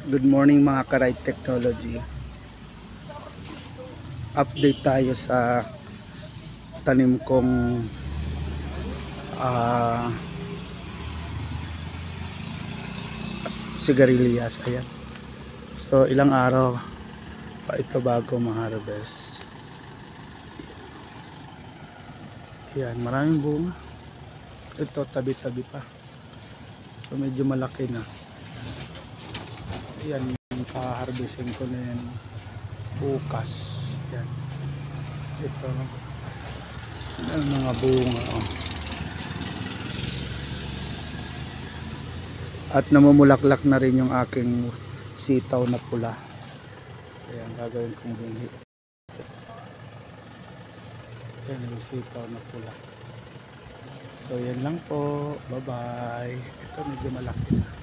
Good morning mga ka-Ride Technology. Update tayo sa tanim kong sigarilyas. Ayan. So ilang araw pa ito bago ma-harvest. Ayan, maraming bunga. Ito tabi-tabi pa. So medyo malaki na. Ayan, ka-harvestin ko na yan bukas. Ayan. Ito ang mga bunga. Oh. At namumulaklak na rin yung aking sitaw na pula. Ayan, gagawin kong binhi. Ayan yung sitaw na pula. So yan lang po. Bye bye. Ito medyo malaki na.